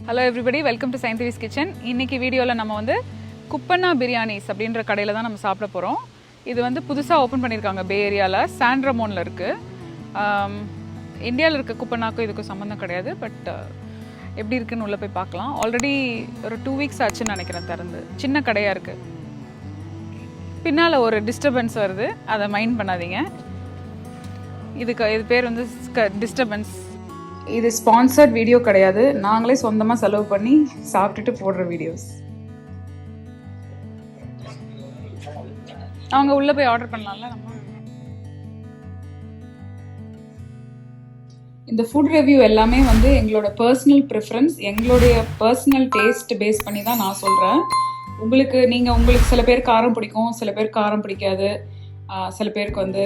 Hello everybody, welcome to Scientific Kitchen. இன்னைக்கு வீடியோல நம்ம வந்து குப்பண்ணா பிரியாணிஸ் அப்படிங்கற கடையில தான் நம்ம சாப்பிட போறோம். இது வந்து புதுசா ஓபன் பண்ணிருக்காங்க பே ஏரியால, சான் ரமோன்ல இருக்கு. இந்தியால இருக்க குப்பண்ணாக்கு இதுக்கு சம்பந்தம் கிடையாது, பட் எப்படி இருக்குன்னு உள்ள போய் பார்க்கலாம். ஆல்ரெடி ஒரு 2 வீக்ஸ் ஆச்சுன்னு நினைக்கிறேன் திறந்து. சின்ன கடையா இருக்கு. பின்னால ஒரு டிஸ்டர்பன்ஸ் வருது, அதை மைண்ட் பண்ணாதீங்க. இது பேர் வந்து டிஸ்டர்பன்ஸ். இது ஸ்பான்சர்ட் வீடியோ கிடையாது, நாங்களே சொந்தமாக செலவு பண்ணி சாப்பிட்டுட்டு போடுற வீடியோஸ். அவங்க உள்ள போய் ஆர்டர் பண்ணலாம்ல நம்ம. இந்த ஃபுட் ரிவ்யூ எல்லாமே வந்து எங்களோட பர்சனல் ப்ரிஃபரன்ஸ், எங்களுடைய பர்சனல் டேஸ்ட் பேஸ் பண்ணி தான் நான் சொல்கிறேன். உங்களுக்கு சில பேர் காரம் பிடிக்கும், சில பேர் காரம் பிடிக்காது, சில பேருக்கு வந்து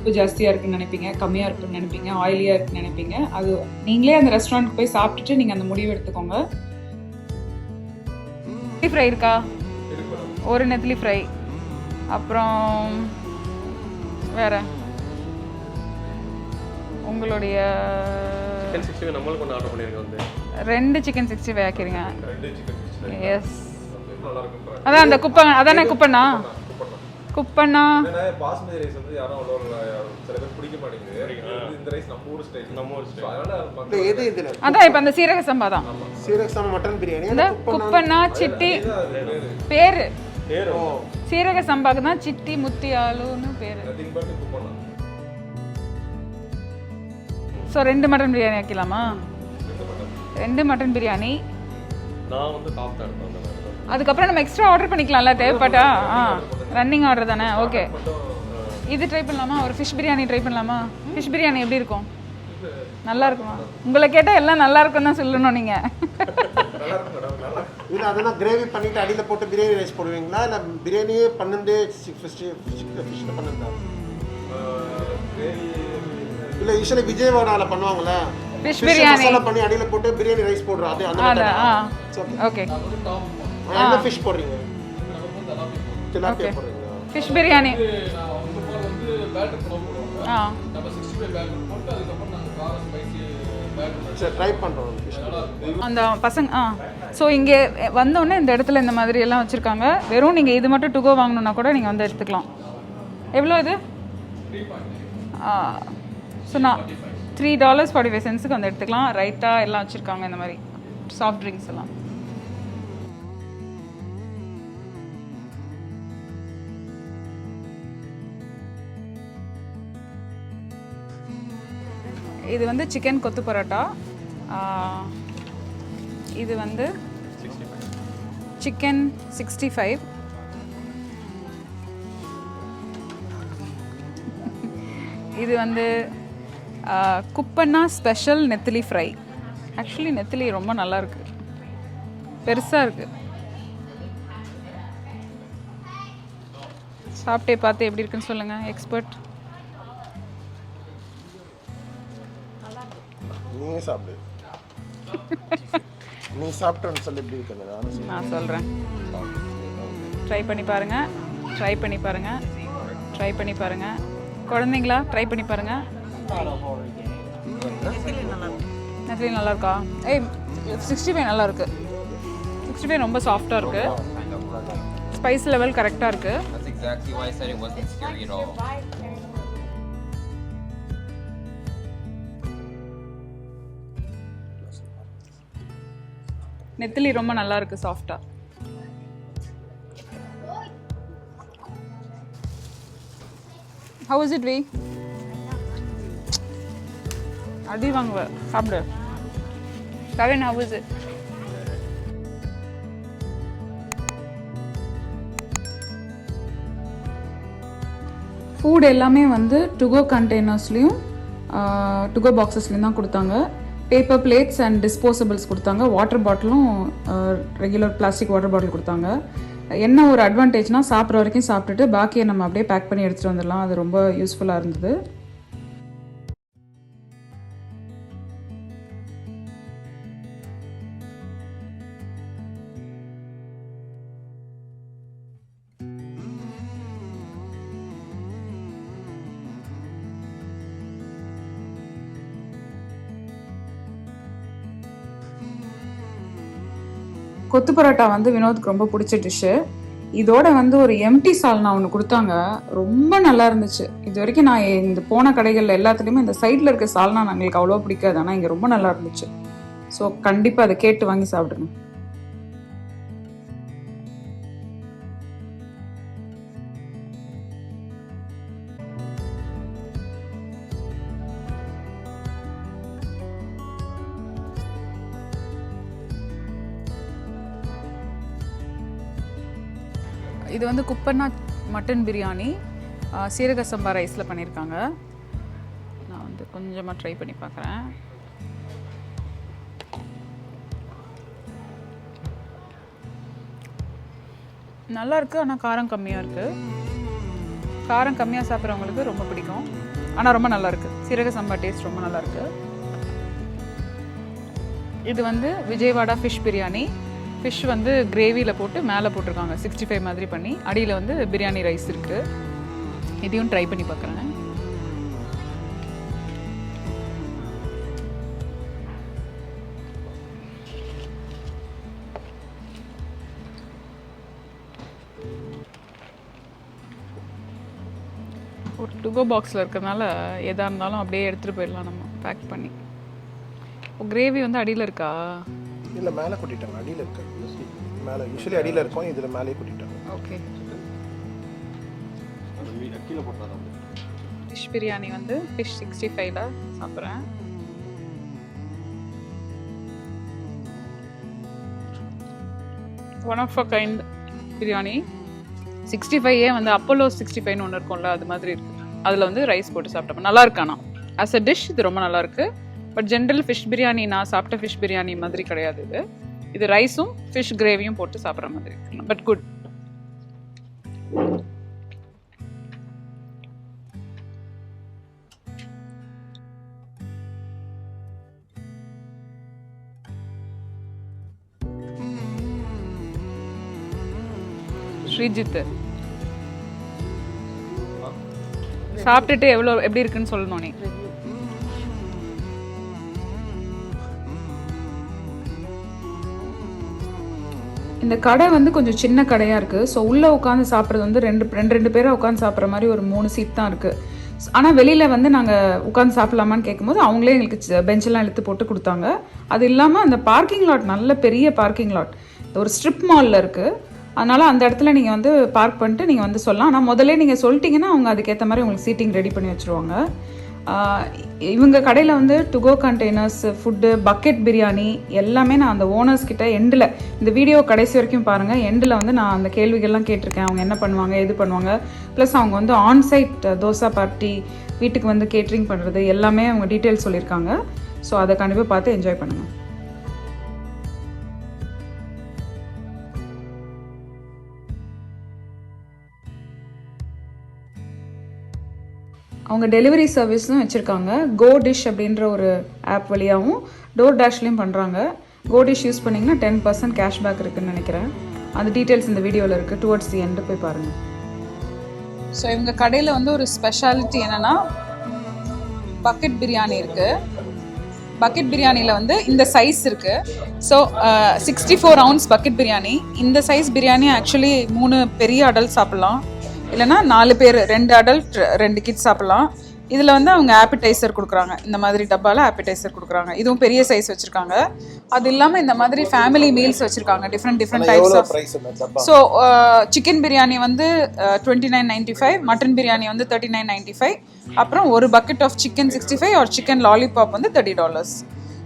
உப்பு ஜாஸ்தியாக இருக்குன்னு நினைப்பீங்க, கம்மியாக இருக்குன்னு நினைப்பீங்க, ஆயிலியாக இருக்குன்னு நினைப்பீங்க. அது நீங்களே அந்த ரெஸ்டாரண்ட்டுக்கு போய் சாப்பிட்டுட்டு நீங்கள் அந்த முடிவு எடுத்துக்கோங்க. ஃப்ரை இருக்கா? ஒரு நெத்திலி ஃப்ரை, அப்புறம் வேற உங்களுடைய 2 சிக்கன் 65 ஆக்கிருங்க. எஸ், அதான் அந்த அதானே குப்பண்ணா. குப்பண்ணா பாஸ்மதி ரைஸ் வந்து யாரும் சில பேர் பிடிக்க மாட்டேங்குது. இந்த ரைஸ் நம்ம ஊர் ஸ்டைல், அதனால இது அதான் இப்ப அந்த சீரக சம்பா தான். சீரக சம்பா மட்டன் பிரியாணி. இந்த குப்பண்ணா சிட்டி பேரு, சீரக சம்பாக்கு தான் சிட்டி முத்தி ஆளுன்னு பேரு. ஸோ 2 மட்டன் பிரியாணி ஆக்கலாமா? 2 மட்டன் பிரியாணி. நான் வந்து டாப் தான். அதுக்கப்புறம் நம்ம எக்ஸ்ட்ரா ஆர்டர் பண்ணிக்கலாம்ல தேவைப்பட்டா. ரன்னிங் ஆர்டர் தானே, ஓகே. இது ட்ரை பண்ணலாமா? ஒரு ஃபிஷ் பிரியாணி ட்ரை பண்ணலாமா? ஃபிஷ் பிரியாணி எப்படி இருக்கும்? நல்லா இருக்குமா? உங்களை கேட்டால் எல்லாம் நல்லா இருக்குன்னு தான் சொல்லணும் நீங்கள். இல்லை, அதெல்லாம் கிரேவி பண்ணிவிட்டு அடியில் போட்டு பிரியாணி ரைஸ் போடுவீங்களா, இல்லை பிரியாணியே பன்னெண்டு ஃபிஷ்ஷில் பன்னெண்டா? இல்லை, யூஸ்வலி விஜயவாடாவில் பண்ணுவாங்களே ஃபிஷ் பிரியாணி பண்ணி அடியில் போட்டு பிரியாணி ரைஸ் போடுறோம். அது அந்த ஓகே. என்ன ஃபிஷ் போடுறீங்க? திலாப்பியா போடுறீங்க? ஃபிஷ் பிரியாணி ட்ரை பண்ணுறோம் அந்த பசங்க. ஸோ இங்கே வந்தோடனே இந்த இடத்துல இந்த மாதிரி எல்லாம் வச்சுருக்காங்க. வெறும் நீங்கள் இது மட்டும் டு கோ வாங்கணுன்னா கூட நீங்கள் வந்து எடுத்துக்கலாம். எவ்வளோ இது? ஸோ நான் $3.45 வந்து எடுத்துக்கலாம். ரைத்தா எல்லாம் வச்சுருக்காங்க, இந்த மாதிரி சாஃப்ட் ட்ரிங்க்ஸ் எல்லாம். இது வந்து சிக்கன் கொத்து பரோட்டா, இது வந்து சிக்கன் 65, இது வந்து குப்பண்ணா ஸ்பெஷல் நெத்திலி ஃப்ரை. ஆக்சுவலி நெத்திலி ரொம்ப நல்லா இருக்கு, பெருசாக இருக்கு. சாப்பிட்டே பார்த்து எப்படி இருக்குன்னு சொல்லுங்கள் எக்ஸ்பர்ட். நீ சாப்பிடு. நீ சாப்பிட்டேன்னு சொல்லி எப்படி இருக்கு? நான் சொல்கிறேன். ட்ரை பண்ணி பாருங்கள், ட்ரை பண்ணி பாருங்கள், ட்ரை பண்ணி பாருங்கள். குழந்தைங்களா ட்ரை பண்ணி பாருங்கள். நெத்திலி நல்லா இருக்கா? 65 நல்லா இருக்கு. 65 ரொம்ப சாஃப்டாக இருக்கு. ஸ்பைஸ் லெவல் கரெக்டாக இருக்கு. நெத்திலி ரொம்ப நல்லா இருக்கு, சாஃப்டா. How is it, Vi? அடி வாங்குவ, சாப்பிடு. Kevin, how is it? Food எல்லாமே வந்து டுகோ கண்டெய்னர்ஸ்லையும் டுகோ பாக்ஸஸ்லையும் தான் கொடுத்தாங்க. பேப்பர் பிளேட்ஸ் அண்ட் டிஸ்போசபிள்ஸ் கொடுத்தாங்க. வாட்டர் பாட்டிலும் ரெகுலர் பிளாஸ்டிக் வாட்டர் பாட்டில் கொடுத்தாங்க. என்ன ஒரு அட்வான்டேஜ்னால் சாப்பிட்ற வரைக்கும் சாப்பிட்டுட்டு பாக்கியை நம்ம அப்படியே பேக் பண்ணி எடுத்துகிட்டு வந்துடலாம். அது ரொம்ப யூஸ்ஃபுல்லாக இருந்தது. கொத்து பரோட்டா வந்து வினோத்துக்கு ரொம்ப பிடிச்ச டிஷ்ஷு. இதோட வந்து ஒரு எம்டி சால்னா ஒன்று கொடுத்தாங்க, ரொம்ப நல்லா இருந்துச்சு. இது வரைக்கும் நான் இந்த போன கடைகளில் எல்லாத்துலேயுமே இந்த சைடில் இருக்க சால்னா எங்களுக்கு அவ்வளோ பிடிக்காது, ஆனால் இங்கே ரொம்ப நல்லா இருந்துச்சு. ஸோ கண்டிப்பாக அதை கேட்டு வாங்கி சாப்பிடுங்க. இது வந்து குப்பண்ணா மட்டன் பிரியாணி சீரக சம்பா ரைஸில் பண்ணியிருக்காங்க. நான் வந்து கொஞ்சமாக ட்ரை பண்ணி பார்க்குறேன். நல்லா இருக்குது, ஆனால் காரம் கம்மியாக இருக்குது. காரம் கம்மியாக சாப்பிட்றவங்களுக்கு ரொம்ப பிடிக்கும், ஆனால் ரொம்ப நல்லா இருக்குது. சீரக சம்பா டேஸ்ட் ரொம்ப நல்லா இருக்குது. இது வந்து விஜயவாடா ஃபிஷ் பிரியாணி. ஃபிஷ் வந்து கிரேவியில் போட்டு மேலே போட்டிருக்காங்க 65 மாதிரி பண்ணி. அடியில் வந்து பிரியாணி ரைஸ் இருக்குது. இதையும் ட்ரை பண்ணி பார்க்குறேன். ஒரு டுகோ பாக்ஸில் இருக்கிறதுனால எதாக இருந்தாலும் அப்படியே எடுத்துகிட்டு போயிடலாம் நம்ம பேக் பண்ணி. கிரேவி வந்து அடியில் இருக்கா? இல்லை, மேலே கொட்டிட்டாங்க. அடியில் இருக்கு. மேலே யூஸ்வலி அடியில் இருக்கும், இதில் மேலே கொட்டிட்டாங்க. ஓகே. கீழே போட்டாங்க. ஃபிஷ் பிரியாணி வந்து ஃபிஷ் 65ல சாப்பிட்றேன். One of a kind biryani. 65 வந்து அப்போலோ 65ன்னு ஒன்று இருக்கும்ல, அது மாதிரி இருக்குது. அதில் வந்து ரைஸ் போட்டு சாப்பிட்டோம், நல்லா இருக்கு. ஆனால் ஆஸ் அ டிஷ் இது ரொம்ப நல்லா இருக்கு. பட் ஜென்ரல் ஃபிஷ் பிரியாணி நான் சாப்பிட்ட ஃபிஷ் பிரியாணி மாதிரி கிடையாது இது. இது ரைஸும் ஃபிஷ் கிரேவியும் போட்டு சாப்பிட்ற மாதிரி இருக்கு, பட் குட். ஸ்ரீஜித் சாப்பிட்டுட்டு எப்படி இருக்குன்னு சொல்லணும் நீ. இந்த கடை வந்து கொஞ்சம் சின்ன கடையாக இருக்குது. ஸோ உள்ளே உட்காந்து சாப்பிட்றது வந்து ரெண்டு பேராக உட்காந்து சாப்பிட்ற மாதிரி ஒரு 3 சீட் தான் இருக்குது. ஆனால் வெளியில் வந்து நாங்கள் உட்காந்து சாப்பிட்லாமான்னு கேட்கும்போது அவங்களே எங்களுக்கு பெஞ்செல்லாம் இழுத்து போட்டு கொடுத்தாங்க. அது இல்லாமல் அந்த பார்க்கிங் லாட் நல்ல பெரிய பார்க்கிங் லாட் ஒரு ஸ்ட்ரிப் மாலில் இருக்குது. அதனால் அந்த இடத்துல நீங்கள் வந்து பார்க் பண்ணிட்டு நீங்கள் வந்து சொல்லலாம். ஆனால் முதல்ல நீங்கள் சொல்லிட்டீங்கன்னா அவங்க அதுக்கேற்ற மாதிரி உங்களுக்கு சீட்டிங் ரெடி பண்ணி வச்சுருவாங்க. இவங்க கடையில் வந்து டுகோ கண்டெய்னர்ஸ், ஃபுட்டு, பக்கெட் பிரியாணி எல்லாமே நான் அந்த ஓனர்ஸ் கிட்ட எண்டில், இந்த வீடியோ கடைசி வரைக்கும் பாருங்கள், எண்டில் வந்து நான் அந்த கேள்விகள்லாம் கேட்டிருக்கேன். அவங்க என்ன பண்ணுவாங்க, எது பண்ணுவாங்க, ப்ளஸ் அவங்க வந்து ஆன்சைட் தோசை பார்ட்டி, வீட்டுக்கு வந்து கேட்ரிங் பண்ணுறது எல்லாமே அவங்க டீட்டெயில்ஸ் சொல்லியிருக்காங்க. ஸோ அதை கண்டிப்பாக பார்த்து என்ஜாய் பண்ணுங்கள். அவங்க டெலிவரி சர்வீஸும் வச்சுருக்காங்க. கோ டிஷ் அப்படின்ற ஒரு ஆப் வழியாகவும் டோர் டேஷ்லேயும் பண்ணுறாங்க. கோ டிஷ் யூஸ் பண்ணிங்கன்னா 10% கேஷ்பேக் இருக்குதுன்னு நினைக்கிறேன். அந்த டீட்டெயில்ஸ் இந்த வீடியோவில் இருக்குது, டுவர்ட்ஸ் தி எண்டு போய் பாருங்கள். ஸோ இவங்க கடையில் வந்து ஒரு ஸ்பெஷாலிட்டி என்னென்னா பக்கெட் பிரியாணி இருக்குது. பக்கெட் பிரியாணியில் வந்து இந்த சைஸ் இருக்குது. So 64 ounce bucket biryani. இந்த சைஸ் பிரியாணி ஆக்சுவலி 3 பெரிய அடல்ட் சாப்பிட்லாம், இல்லைனா 4 பேர், 2 அடல்ட் 2 கிட்ஸ் சாப்பிட்லாம். இதில் வந்து அவங்க ஆப்பிடைசர் கொடுக்குறாங்க, இந்த மாதிரி டப்பாவில் ஆப்பிடைசர் கொடுக்குறாங்க. இதுவும் பெரிய சைஸ் வச்சுருக்காங்க. அது இல்லாமல் இந்த மாதிரி ஃபேமிலி மீல்ஸ் வச்சுருக்காங்க, different types of. So chicken biryani வந்து 29.95, மட்டன் பிரியாணி வந்து 39.95, அப்புறம் ஒரு பக்கெட் ஆஃப் சிக்கன் 65 ஒரு சிக்கன் லாலிபாப் வந்து $30.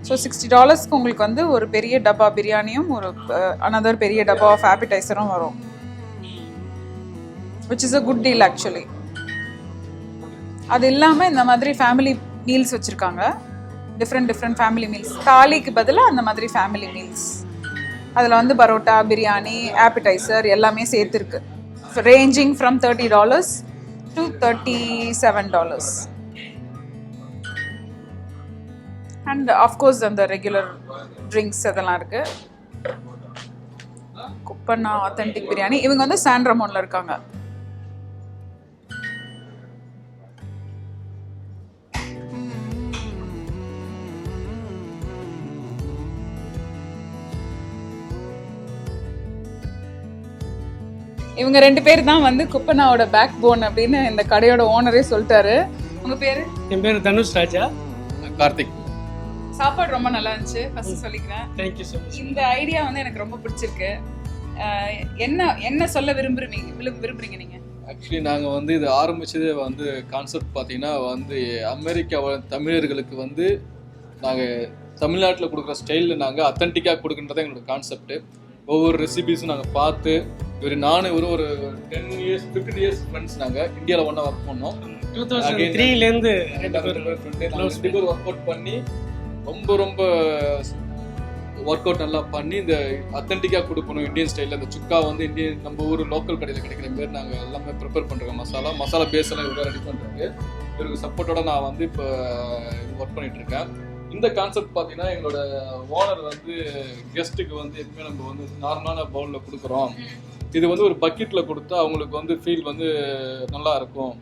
ஸோ $60க்கு உங்களுக்கு வந்து ஒரு பெரிய டப்பா பிரியாணியும் ஒரு another பெரிய டப்பா ஆஃப் ஆப்பிடைசரும் வரும், which is a good deal actually. அது இல்லாமல் இந்த மாதிரி ஃபேமிலி மீல்ஸ் வச்சுருக்காங்க, டிஃப்ரெண்ட் ஃபேமிலி மீல்ஸ். தாலிக்கு பதிலாக அந்த மாதிரி ஃபேமிலி மீல்ஸ். அதில் வந்து பரோட்டா, பிரியாணி, ஆப்பிடைசர் எல்லாமே சேர்த்துருக்கு. Ranging from $30 to $37. And of course அந்த ரெகுலர் ட்ரிங்க்ஸ் அதெல்லாம் இருக்குது. குப்பண்ணா ஆத்தென்டிக் பிரியாணி. இவங்க வந்து சான் ரமோனில் இருக்காங்க. இவங்க 2 பேர் தான் வந்து குப்பனாவோட பேக் போன் அப்படின்னு இந்த கடையோட ஓனரே சொல்லிட்டாரு. உங்க பேரு? என் பேர் தனுஷ் ராஜா. கார்த்திக். சாப்பாடு ரொம்ப நல்லா இருந்துச்சு ஃபர்ஸ்ட் சொல்லிக்கிறேன். Thank you so much. இந்த ஐடியா வந்து எனக்கு ரொம்ப பிடிச்சிருக்கு. என்ன சொல்ல விரும்புறீங்க நீங்க? ஆக்சுவலி நாங்கள் வந்து இது ஆரம்பிச்சதே வந்து கான்செப்ட் பார்த்தீங்கன்னா வந்து அமெரிக்காவில் தமிழர்களுக்கு வந்து நாங்கள் தமிழ்நாட்டில் கொடுக்குற ஸ்டைலில் நாங்கள் அத்தன்டிக்காக கொடுக்குன்றது எங்களோட கான்செப்ட்டு. ஒவ்வொரு ரெசிபீஸும் நாங்கள் பார்த்து நானும் ஒரு 10 இயர்ஸ் 15 இயர்ஸ் ஃப்ரெண்ட்ஸ் நாங்கள் இந்தியாவில் ஒன்றா ஒர்க் பண்ணோம். 2003லேருந்து ஒர்க் அவுட் பண்ணி ரொம்ப ஒர்க் அவுட் நல்லா பண்ணி இந்த அத்தன்டிக்காக கொடுக்கணும் இந்தியன் ஸ்டைலில். இந்த சுக்கா வந்து இந்தியன் நம்ம ஊர் லோக்கல் கடையில் கிடைக்கிற மாரி நாங்கள் எல்லாமே ப்ரிப்பேர் பண்ணுறோம். மசாலா பேஸ் எல்லாம் இவங்க ரெடி பண்ணுறாங்க. இவருக்கு சப்போர்ட்டோட நான் வந்து இப்போ ஒர்க் பண்ணிகிட்ருக்கேன். இந்த கான்செப்ட் பார்த்தீங்கன்னா எங்களோட ஓனர் வந்து கெஸ்ட்டுக்கு வந்து எப்பவுமே நம்ம வந்து நார்மலான பவுலில் கொடுக்குறோம். இது வந்து ஒரு பக்கெட்டில் கொடுத்தா அவங்களுக்கு வந்து ஃபீல் வந்து நல்லா இருக்கும்,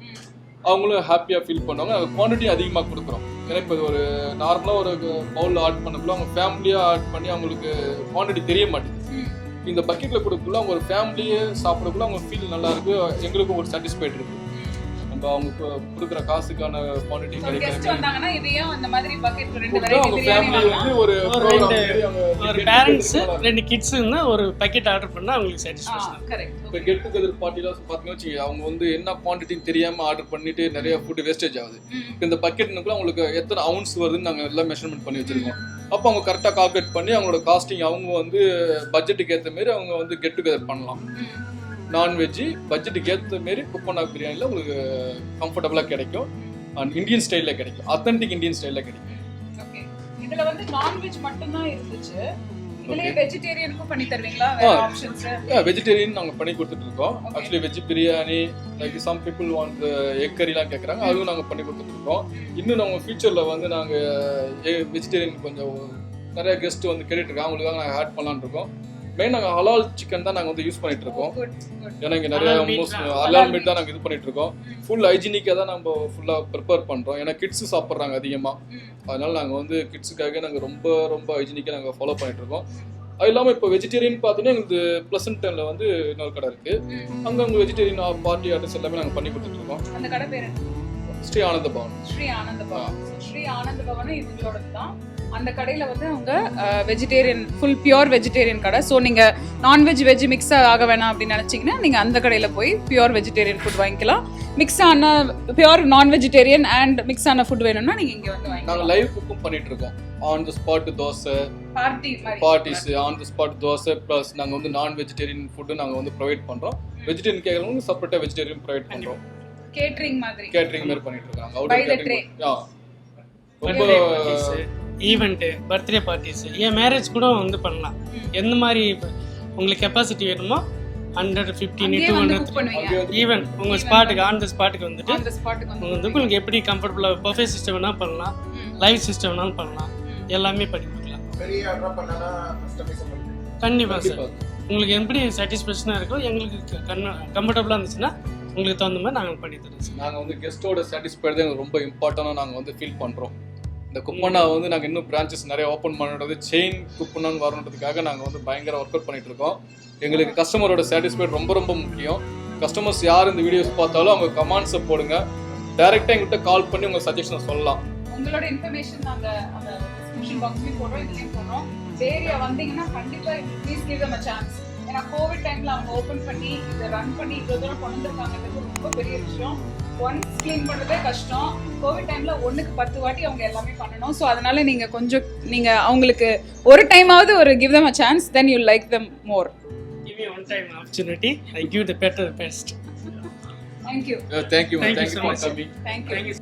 அவங்களும் ஹாப்பியாக ஃபீல் பண்ணுவாங்க. நாங்கள் குவான்டிட்டி அதிகமாக கொடுக்குறோம். ஏன்னா இப்போ ஒரு நார்மலாக ஒரு பவுலில் ஆட் பண்ணக்குள்ள அவங்க ஃபேமிலியாக ஆட் பண்ணி அவங்களுக்கு குவான்டிட்டி தெரிய மாட்டேங்குது. இந்த பக்கெட்டில் கொடுக்கக்குள்ள அவங்க ஒரு ஃபேமிலியே சாப்பிடக்குள்ள அவங்க ஃபீல் நல்லா இருக்கு, எங்களுக்கும் ஒரு சாட்டிஸ்ஃபைட் இருக்கு. நம்ம அவங்க கொடுக்குற காசுக்கான குவான்டிட்டி கிடைக்கிறது. இதையும் அந்த மாதிரி பக்கெட் அவங்க ஃபேமிலி வந்து ஒரு பேரண்ட்ஸ் 2 கிட்ஸ் இருந்தா ஒரு பக்கெட் ஆர்டர் பண்ணா அவங்களுக்கு சாட்டிஸ்ஃபேக்ஷன். கரெக்ட். இப்போ கெட் டுகெதர் பார்ட்டிலாம் பார்த்தீங்கன்னா அவங்க வந்து என்ன குவான்டிட்டின்னு தெரியாமல் ஆர்டர் பண்ணிட்டு நிறைய ஃபுட் வேஸ்டேஜ் ஆகுது. இப்போ இந்த பக்கெட்னுக்குள்ள அவங்களுக்கு எத்தனை அவுன்ஸ் வருதுன்னு நாங்கள் எல்லாம் மெஷர்மெண்ட் பண்ணி வச்சிருக்கோம். அப்போ அவங்க கரெக்டாக கால்குலேட் பண்ணி அவங்களோட காஸ்டிங் அவங்க வந்து பட்ஜெட்டுக்கு ஏற்ற மாரி அவங்க வந்து கெட் டுகெதர் பண்ணலாம். நான்வெஜ்ஜு பட்ஜெட்டுக்கு ஏற்ற மாரி குப்பன்னா பிரியாணியில் உங்களுக்கு கம்ஃபர்டபுளாக கிடைக்கும். அண்ட் இந்தியன் ஸ்டைலில் கிடைக்கும், அத்தன்டிக் இந்தியன் ஸ்டைலில் கிடைக்கும். ஓகே. இதில் வந்து நான்வெஜ் மட்டும்தான் இருந்துச்சு. இதுலயே வெஜிடேரியனுக்கும் பண்ணி தருவீங்களா? வேற ஆப்ஷன்ஸ்? வெஜிடேரியன் நாங்கள் பண்ணி கொடுத்துட்டு இருக்கோம். Actually veg biryani like some people want egg கறிலாம் கேட்குறாங்க, அதுவும் நாங்கள் பண்ணி கொடுத்துட்டு இருக்கோம். இன்னும் நாங்கள் ஃபியூச்சரில் வந்து நாங்கள் வெஜிடேரியன் கொஞ்சம் நிறைய கெஸ்ட் வந்து கேட்டுட்டு இருக்காங்க, அவங்களுக்காக நாங்கள் ஆட் பண்ணலான்னு இருக்கோம். மெயின் நாங்கள் ஹலால் சிக்கன் தான் நாங்கள் வந்து யூஸ் பண்ணிட்டு இருக்கோம். ஏன்னா இங்கே நிறைய ஹலால் மீட் தான் நாங்கள் இது பண்ணிட்டு இருக்கோம். ஃபுல் ஹைஜீனிக்காக தான் நம்ம ஃபுல்லாக ப்ரிப்பேர் பண்ணுறோம். ஏன்னா கிட்ஸு சாப்பிட்றாங்க அதிகமாக, அதனால நாங்கள் வந்து கிட்ஸுக்காக நாங்கள் ரொம்ப ஹைஜீனிக்காக நாங்கள் ஃபாலோ பண்ணிட்டு இருக்கோம். அது இல்லாமல் இப்போ வெஜிடேரியன் பார்த்தீங்கன்னா எங்களுக்கு ப்ளசன்டனில் வந்து இன்னொரு கடை இருக்குது. அங்கே உங்கள் வெஜிடேரியன் பார்ட்டி ஆர்டர்ஸ் எல்லாமே நாங்கள் பண்ணி கொடுத்துட்டு இருக்கோம். அந்த கடை பேர் ஸ்ரீ ஆனந்த பவன். ஸ்ரீ ஆனந்த பவன் இவங்களோட தான். அந்த கடையில் வந்து அவங்க வெஜிடேரியன் ஃபுல் பியூர் வெஜிடேரியன் கடை. ஸோ நீங்கள் நான்வெஜ் வெஜ் மிக்ஸ் ஆக வேணாம் அப்படின்னு நினச்சிங்கன்னா நீங்கள் அந்த கடையில் போய் பியூர் வெஜிடேரியன் ஃபுட் வாங்கிக்கலாம். மிக்ஸ் ஆன பியூர் நான் வெஜிடேரியன் அண்ட் மிக்ஸ் ஆன ஃபுட் வேணும்னா நீங்கள் இங்கே வந்து வாங்கிக்கலாம். நாங்கள் லைவ் குக்கும் பண்ணிட்டு இருக்கோம். On the spot dosa parties, on the spot dosa plus நாங்கள் வந்து நான் வெஜிடேரியன் ஃபுட்டு நாங்கள் வந்து ப்ரொவைட் பண்ணுறோம். வெஜிடேரியன் கேட்குறவங்க செப்பரேட்டாக வெஜிடேரியன் ப்ரொவைட் பண்ணுறோம். கேட்டரிங் மாதிரி பண்ணிட்டு இருக்காங்க. அவுட்டர் கேட்டரிங் ரொம்ப ஈவெண்ட்டு, பர்த்டே பார்ட்டிஸ், ஏன் மேரேஜ் கூட வந்து பண்ணலாம். எந்த மாதிரி உங்களுக்கு கெப்பாசிட்டி வேணுமோ 150 200 ஈவெண்ட் உங்கள் ஸ்பாட்டுக்கு ஆன் த ஸ்பாட்டுக்கு வந்துட்டு உங்களுக்கு எப்படி கம்ஃபர்டபுளாக பஃபே சிஸ்டம் வேணால் பண்ணலாம், லைவ் சிஸ்டம் வேணாலும் பண்ணலாம், எல்லாமே பண்ணி கொடுக்கலாம். கண்டிப்பாக சார், உங்களுக்கு எப்படி சாட்டிஸ்ஃபேக்ஷனாக இருக்கோ எங்களுக்கு கம்ஃபர்டபுளாக இருந்துச்சுன்னா உங்களுக்கு தகுந்த மாதிரி நாங்கள் பண்ணி தரோம் சார். நாங்கள் வந்து கெஸ்ட்டோட சாட்டிஸ்ஃபைடு தான் எங்களுக்கு ரொம்ப இம்பார்ட்டண்டாக நாங்கள் வந்து ஃபீல் பண்ணுறோம். இந்த குப்பண்ணா வந்து நாங்கள் இன்னும் பிரான்ச்சஸ் நிறைய ஓப்பன் பண்ணுறது, செயின் குப்பண்ணான்னு வரணுன்றதுக்காக நாங்கள் வந்து பயங்கர ஒர்க் அவுட் பண்ணிட்டு இருக்கோம். எங்களுக்கு கஸ்டமரோட சாட்டிஸ்ஃபைட் ரொம்ப முக்கியம். கஸ்டமர்ஸ் யார் இந்த வீடியோஸ் பார்த்தாலும் அவங்க கமெண்ட்ஸை போடுங்க, டைரெக்டாக எங்கள்கிட்ட கால் பண்ணி உங்கள் சஜஷனை சொல்லலாம். உங்களோட இன்ஃபர்மேஷன் நாங்கள் அந்த டிஸ்கிரிப்ஷன் பாக்ஸ்லேயும் போடுறோம், இதுலேயும் போடுறோம். ஏரியா வந்தீங்கன்னா கண்டிப்பாக please give them a chance. ஏன்னா கோவிட் டைமில் அவங்க ஓப்பன் பண்ணி இதை ரன் பண்ணி இவ்வளோ தூரம் கொண்டு வந்திருக்காங்கிறது ரொம்ப பெரிய விஷயம். ஒன்ஸ் க்ளீன் பண்ணுறதே கஷ்டம். கோவிட் டைமில் 1க்கு 10 வாட்டி அவங்க எல்லாமே பண்ணணும். ஸோ அதனால நீங்கள் அவங்களுக்கு ஒரு டைமாவது ஒரு give them a chance, then you like them more. Give me one time opportunity, I give the better best. Thank you. Thank you so much. Thank you.